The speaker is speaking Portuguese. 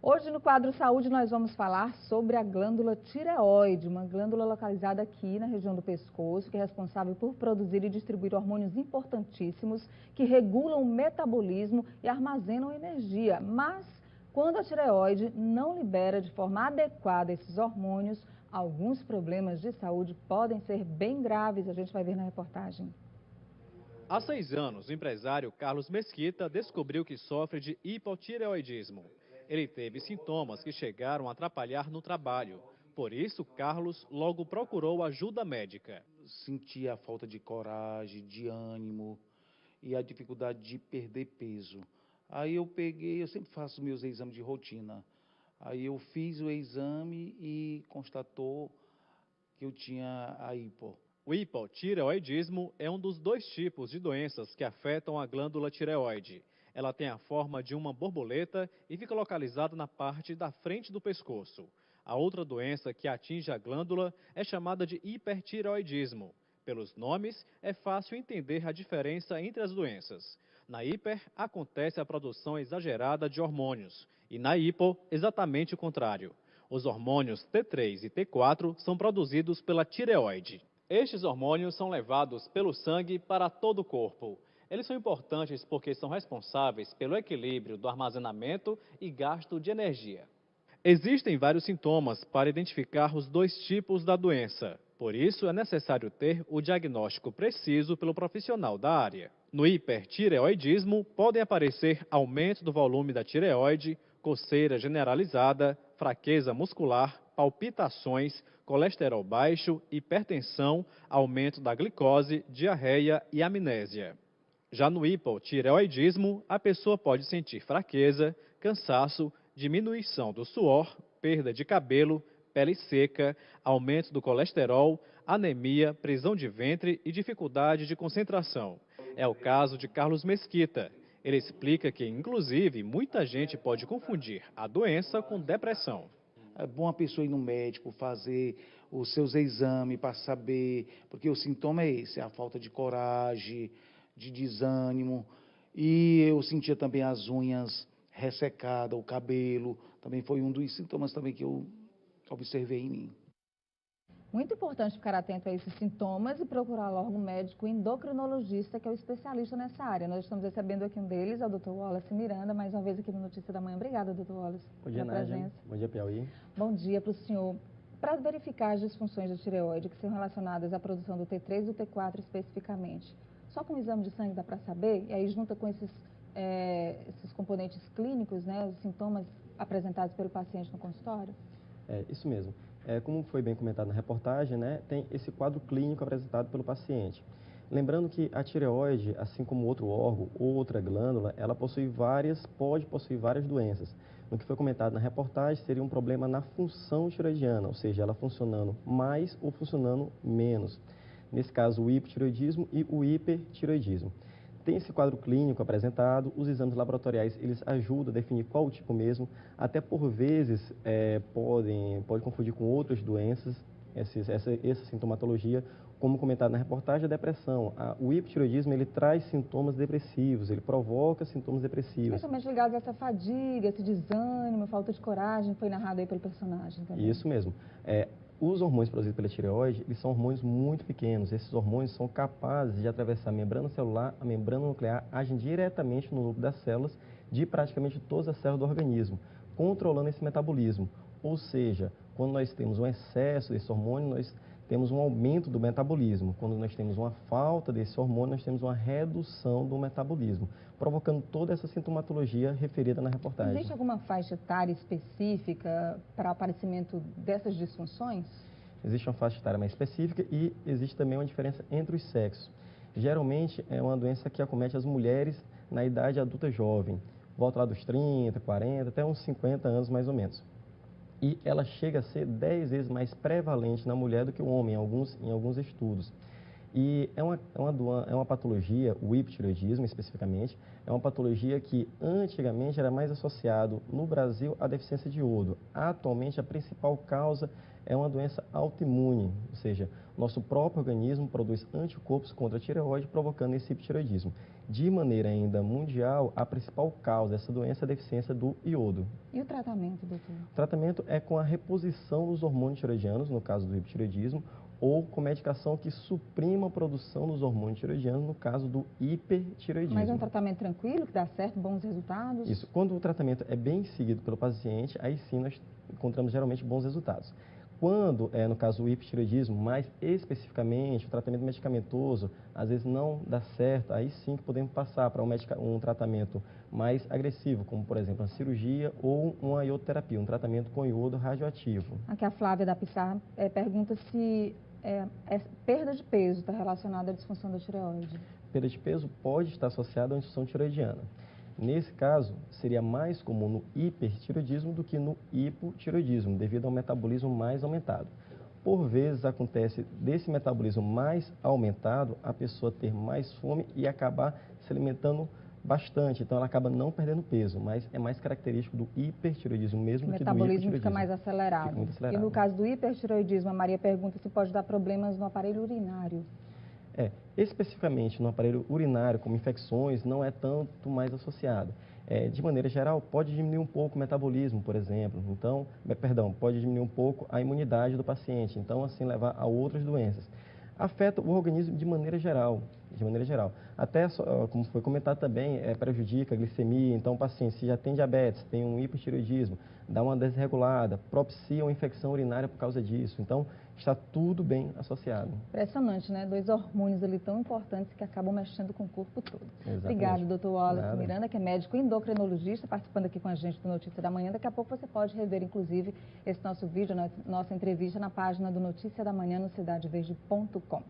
Hoje no quadro Saúde nós vamos falar sobre a glândula tireoide, uma glândula localizada aqui na região do pescoço, que é responsável por produzir e distribuir hormônios importantíssimos que regulam o metabolismo e armazenam energia. Mas quando a tireoide não libera de forma adequada esses hormônios, alguns problemas de saúde podem ser bem graves, a gente vai ver na reportagem. Há 6 anos, o empresário Carlos Mesquita descobriu que sofre de hipotireoidismo. Ele teve sintomas que chegaram a atrapalhar no trabalho. Por isso, Carlos logo procurou ajuda médica. Sentia a falta de coragem, de ânimo e a dificuldade de perder peso. Aí eu sempre faço meus exames de rotina. Aí eu fiz o exame e constatou que eu tinha a hipo. O hipotireoidismo é um dos 2 tipos de doenças que afetam a glândula tireoide. Ela tem a forma de uma borboleta e fica localizada na parte da frente do pescoço. A outra doença que atinge a glândula é chamada de hipertireoidismo. Pelos nomes, é fácil entender a diferença entre as doenças. Na hiper, acontece a produção exagerada de hormônios, e na hipo, exatamente o contrário. Os hormônios T3 e T4 são produzidos pela tireoide. Estes hormônios são levados pelo sangue para todo o corpo. Eles são importantes porque são responsáveis pelo equilíbrio do armazenamento e gasto de energia. Existem vários sintomas para identificar os 2 tipos da doença. Por isso, é necessário ter o diagnóstico preciso pelo profissional da área. No hipertireoidismo, podem aparecer aumento do volume da tireoide, coceira generalizada, fraqueza muscular, palpitações, colesterol baixo, hipertensão, aumento da glicose, diarreia e amnésia. Já no hipotireoidismo, a pessoa pode sentir fraqueza, cansaço, diminuição do suor, perda de cabelo, pele seca, aumento do colesterol, anemia, prisão de ventre e dificuldade de concentração. É o caso de Carlos Mesquita. Ele explica que, inclusive, muita gente pode confundir a doença com depressão. É bom a pessoa ir no médico, fazer os seus exames para saber, porque o sintoma é esse, a falta de coragem, de desânimo. E eu sentia também as unhas ressecadas, o cabelo, também foi um dos sintomas também que eu observei em mim. Muito importante ficar atento a esses sintomas e procurar logo um médico endocrinologista, que é o especialista nessa área. Nós estamos recebendo aqui um deles, é o Dr. Wallace Miranda, mais uma vez aqui no Notícia da Manhã. Obrigada, Dr. Wallace, Bom dia, pela Nádia. presença. Bom dia, Piauí. Bom dia para o senhor. Para verificar as disfunções da tireoide que são relacionadas à produção do T3 e do T4 especificamente, só com o exame de sangue dá para saber? E aí junta com esses componentes clínicos, né, os sintomas apresentados pelo paciente no consultório? É, isso mesmo. Como foi bem comentado na reportagem, né, tem esse quadro clínico apresentado pelo paciente. Lembrando que a tireoide, assim como outro órgão ou outra glândula, ela pode possuir várias doenças. No que foi comentado na reportagem, seria um problema na função tireoidiana, ou seja, ela funcionando mais ou funcionando menos. Nesse caso, o hipotireoidismo e o hipertireoidismo. Tem esse quadro clínico apresentado, os exames laboratoriais eles ajudam a definir qual o tipo mesmo, até por vezes pode confundir com outras doenças, essa sintomatologia, como comentado na reportagem, a depressão. O hipotireoidismo ele traz sintomas depressivos, ele provoca sintomas depressivos. Principalmente ligados a essa fadiga, esse desânimo, falta de coragem, foi narrado aí pelo personagem também. Isso mesmo. Os hormônios produzidos pela tireoide, eles são hormônios muito pequenos. Esses hormônios são capazes de atravessar a membrana celular, a membrana nuclear, agem diretamente no núcleo das células de praticamente todas as células do organismo, controlando esse metabolismo. Ou seja, quando nós temos um excesso desse hormônio, nós temos um aumento do metabolismo. Quando nós temos uma falta desse hormônio, nós temos uma redução do metabolismo, provocando toda essa sintomatologia referida na reportagem. Existe alguma faixa etária específica para o aparecimento dessas disfunções? Existe uma faixa etária mais específica e existe também uma diferença entre os sexos. Geralmente é uma doença que acomete as mulheres na idade adulta jovem, volta lá dos 30, 40, até uns 50 anos mais ou menos. E ela chega a ser 10 vezes mais prevalente na mulher do que o homem, em alguns estudos. E é uma patologia, o hipotireoidismo especificamente, é uma patologia que antigamente era mais associado no Brasil à deficiência de iodo. Atualmente a principal causa é uma doença autoimune, ou seja, nosso próprio organismo produz anticorpos contra a tireoide, provocando esse hipotireoidismo. De maneira ainda mundial, a principal causa dessa doença é a deficiência do iodo. E o tratamento, doutor? O tratamento é com a reposição dos hormônios tireoidianos, no caso do hipotireoidismo, ou com medicação que suprima a produção dos hormônios tireoidianos, no caso do hipertireoidismo. Mas é um tratamento tranquilo, que dá certo, bons resultados? Isso. Quando o tratamento é bem seguido pelo paciente, aí sim nós encontramos geralmente bons resultados. Quando é, no caso, o hipertireoidismo, mais especificamente, o tratamento medicamentoso, às vezes não dá certo, aí sim que podemos passar para um tratamento mais agressivo, como, por exemplo, uma cirurgia ou uma iodoterapia, um tratamento com iodo radioativo. Aqui a Flávia da Pissar pergunta se perda de peso está relacionada à disfunção da tireoide. Perda de peso pode estar associada à disfunção tireoidiana. Nesse caso, seria mais comum no hipertireoidismo do que no hipotireoidismo, devido ao metabolismo mais aumentado. Por vezes, acontece desse metabolismo mais aumentado, a pessoa ter mais fome e acabar se alimentando bastante. Então, ela acaba não perdendo peso, mas é mais característico do hipertireoidismo mesmo do que do hipotireoidismo. O metabolismo fica mais acelerado. Fica muito acelerado. E no caso do hipertireoidismo, a Maria pergunta se pode dar problemas no aparelho urinário. Especificamente no aparelho urinário, como infecções, não é tanto mais associado. De maneira geral, pode diminuir um pouco o metabolismo, por exemplo. Então, pode diminuir um pouco a imunidade do paciente. Então, assim, levar a outras doenças. Afeta o organismo de maneira geral. Até, como foi comentado também, prejudica a glicemia. Então, o paciente, se já tem diabetes, tem um hipotireoidismo, dá uma desregulada, propicia uma infecção urinária por causa disso. Então, está tudo bem associado. Impressionante, né? 2 hormônios ali tão importantes que acabam mexendo com o corpo todo. Exatamente. Obrigada, doutor Wallace Miranda, que é médico endocrinologista, participando aqui com a gente do Notícia da Manhã. Daqui a pouco você pode rever, inclusive, esse nosso vídeo, nossa entrevista na página do Notícia da Manhã no cidadeverde.com.